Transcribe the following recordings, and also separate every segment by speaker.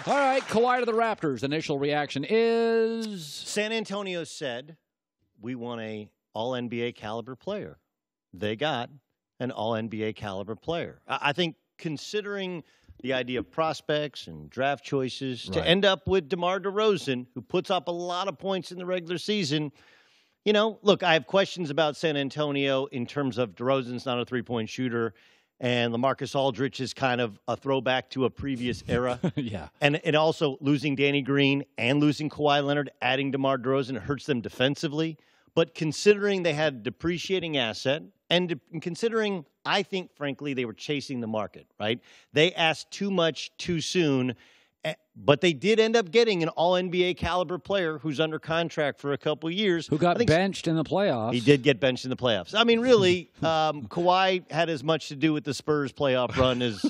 Speaker 1: All right, Kawhi to the Raptors. Initial reaction is?
Speaker 2: San Antonio said, we want a all-NBA caliber player. They got an all-NBA caliber player. I think considering the idea of prospects and draft choices to end up with DeMar DeRozan, who puts up a lot of points in the regular season. You know, look, I have questions about San Antonio in terms of DeRozan's not a three-point shooter, and LaMarcus Aldridge is kind of a throwback to a previous era.
Speaker 1: Yeah.
Speaker 2: And also losing Danny Green and losing Kawhi Leonard, adding DeMar DeRozan, it hurts them defensively. But considering they had a depreciating asset, and considering, I think, frankly, they were chasing the market, right? They asked too much too soon, but they did end up getting an all-NBA caliber player who's under contract for a couple years.
Speaker 1: Who got benched in the playoffs.
Speaker 2: He did get benched in the playoffs. I mean, really, Kawhi had as much to do with the Spurs playoff run as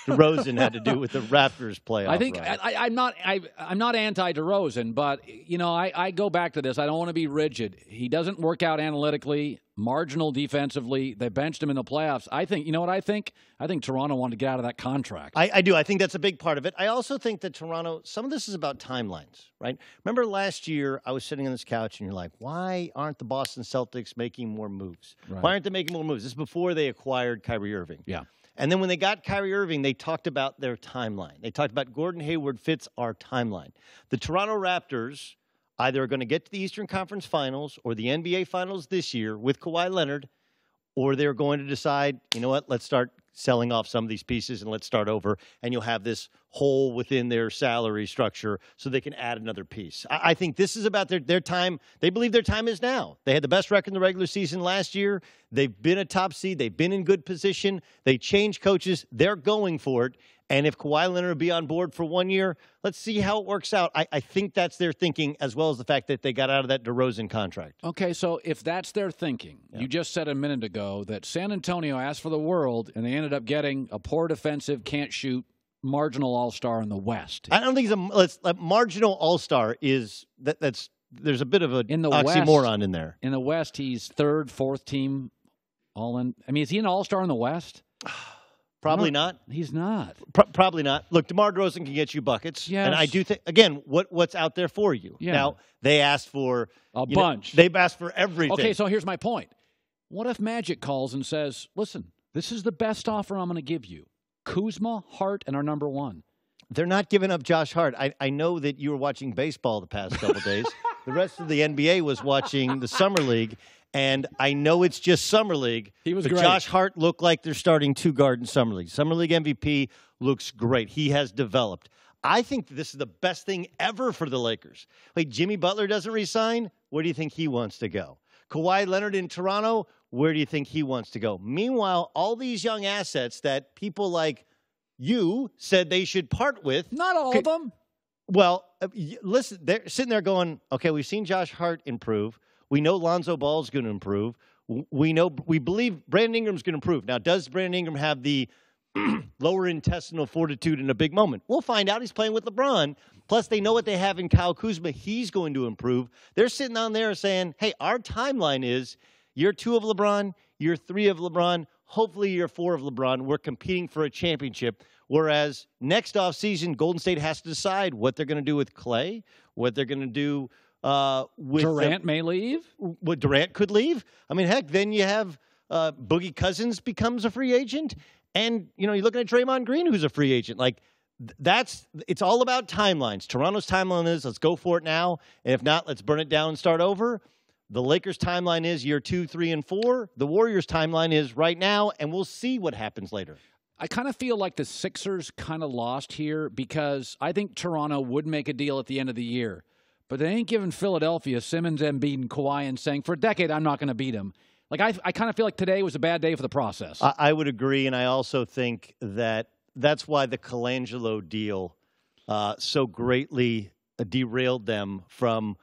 Speaker 2: DeRozan had to do with the Raptors playoff
Speaker 1: I think
Speaker 2: run.
Speaker 1: I'm not anti-DeRozan, but, you know, I go back to this. I don't want to be rigid. He doesn't work out analytically, marginal defensively. They benched him in the playoffs. I think, you know what I think? I think Toronto wanted to get out of that contract.
Speaker 2: I do. I think that's a big part of it. I also think that Toronto, some of this is about timelines, right? Remember last year, I was sitting on this couch and you're like, why aren't the Boston Celtics making more moves?
Speaker 1: Right.
Speaker 2: Why aren't they making more moves? This is before they acquired Kyrie Irving.
Speaker 1: Yeah.
Speaker 2: And then when they got Kyrie Irving, they talked about their timeline. They talked about Gordon Hayward fits our timeline. The Toronto Raptors either are going to get to the Eastern Conference Finals or the NBA Finals this year with Kawhi Leonard, or they're going to decide, you know what, let's start selling off some of these pieces and let's start over, and you'll have this hole within their salary structure so they can add another piece. I think this is about their time. They believe their time is now. They had the best record in the regular season last year. They've been a top seed. They've been in good position. They changed coaches. They're going for it. And if Kawhi Leonard will be on board for 1 year, let's see how it works out. I think that's their thinking, as well as the fact that they got out of that DeRozan contract.
Speaker 1: Okay, so if that's their thinking, you just said a minute ago that San Antonio asked for the world, and they ended up getting a poor defensive, can't shoot, marginal all-star in the West.
Speaker 2: I don't think it's a marginal all-star is that's there's a bit of an oxymoron in there.
Speaker 1: In the West, he's third, fourth team all-in. I mean, is he an all-star in the West?
Speaker 2: Probably not.
Speaker 1: He's not.
Speaker 2: Probably not. Look, DeMar DeRozan can get you buckets.
Speaker 1: Yes.
Speaker 2: And I do think, again, what's out there for you?
Speaker 1: Yeah.
Speaker 2: Now, they asked for
Speaker 1: a bunch.
Speaker 2: They've asked for everything.
Speaker 1: Okay, so here's my point. What if Magic calls and says, listen, this is the best offer I'm going to give you. Kuzma, Hart, and our number one.
Speaker 2: They're not giving up Josh Hart. I know that you were watching baseball the past couple days. The rest of the NBA was watching the Summer League. And I know it's just Summer League.
Speaker 1: He was
Speaker 2: but
Speaker 1: great.
Speaker 2: Josh Hart looked like they're starting two guard in Summer League. Summer League MVP looks great. He has developed. I think this is the best thing ever for the Lakers. Wait, Jimmy Butler doesn't resign? Where do you think he wants to go? Kawhi Leonard in Toronto? Where do you think he wants to go? Meanwhile, all these young assets that people like you said they should part with.
Speaker 1: Not all of them.
Speaker 2: Well, listen, they're sitting there going, okay, we've seen Josh Hart improve. We know Lonzo Ball is going to improve. We believe Brandon Ingram's going to improve. Now, does Brandon Ingram have the lower intestinal fortitude in a big moment? We'll find out. He's playing with LeBron. Plus, they know what they have in Kyle Kuzma. He's going to improve. They're sitting on there saying, hey, our timeline is year 2 of LeBron, year 3 of LeBron, hopefully year 4 of LeBron. We're competing for a championship. Whereas next offseason, Golden State has to decide what they're going to do with Clay, what they're going to do with
Speaker 1: Durant may leave.
Speaker 2: What Durant could leave. I mean, heck, then you have Boogie Cousins becomes a free agent, and you're looking at Draymond Green, who's a free agent. Like it's all about timelines. Toronto's timeline is let's go for it now, and if not, let's burn it down and start over. The Lakers' timeline is year 2, 3, and 4. The Warriors' timeline is right now, and we'll see what happens later.
Speaker 1: I kind of feel like the Sixers kind of lost here because I think Toronto would make a deal at the end of the year. But they ain't giving Philadelphia Simmons, Embiid, and Kawhi and saying, for a decade, I'm not going to beat him. Like, I kind of feel like today was a bad day for the process.
Speaker 2: I would agree, and I also think that that's why the Colangelo deal so greatly derailed them from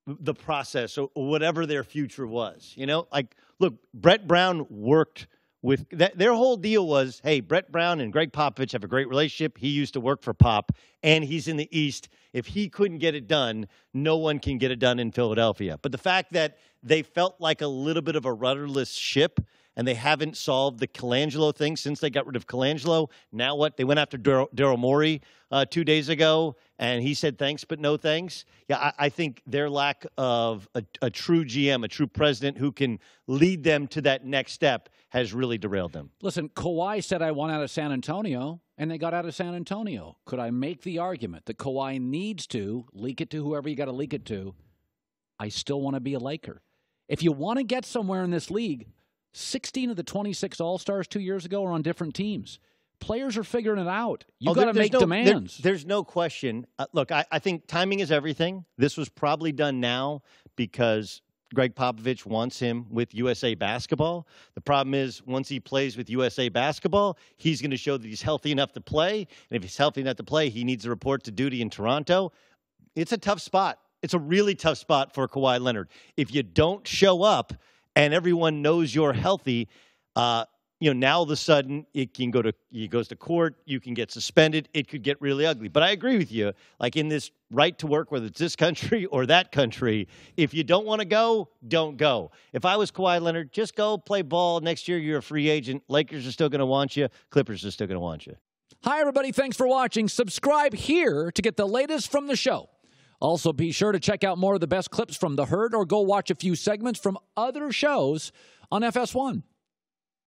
Speaker 2: the process or whatever their future was. Like, look, Brett Brown worked with that. Their whole deal was, hey, Brett Brown and Greg Popovich have a great relationship. He used to work for Pop, and he's in the East. If he couldn't get it done, no one can get it done in Philadelphia. But the fact that they felt like a little bit of a rudderless ship and they haven't solved the Colangelo thing since they got rid of Colangelo. Now what? They went after Daryl Morey 2 days ago, and he said thanks but no thanks. Yeah, I think their lack of a true GM, a true president who can lead them to that next step has really derailed them.
Speaker 1: Listen, Kawhi said, I want out of San Antonio, and they got out of San Antonio. Could I make the argument that Kawhi needs to leak it to whoever you got to leak it to? I still want to be a Laker. If you want to get somewhere in this league, 16 of the 26 All-Stars 2 years ago are on different teams. Players are figuring it out. You've got to make demands.
Speaker 2: There's no question. Look, I think timing is everything. This was probably done now because Greg Popovich wants him with USA Basketball. The problem is once he plays with USA Basketball, he's going to show that he's healthy enough to play. And if he's healthy enough to play, he needs to report to duty in Toronto. It's a tough spot. It's a really tough spot for Kawhi Leonard. If you don't show up and everyone knows you're healthy, now all of a sudden he goes to court, you can get suspended, it could get really ugly. But I agree with you, like in this right to work, whether it's this country or that country, if you don't want to go, don't go. If I was Kawhi Leonard, just go play ball. Next year you're a free agent. Lakers are still going to want you. Clippers are still going to want you.
Speaker 1: Hi, everybody. Thanks for watching. Subscribe here to get the latest from the show. Also, be sure to check out more of the best clips from The Herd or go watch a few segments from other shows on FS1.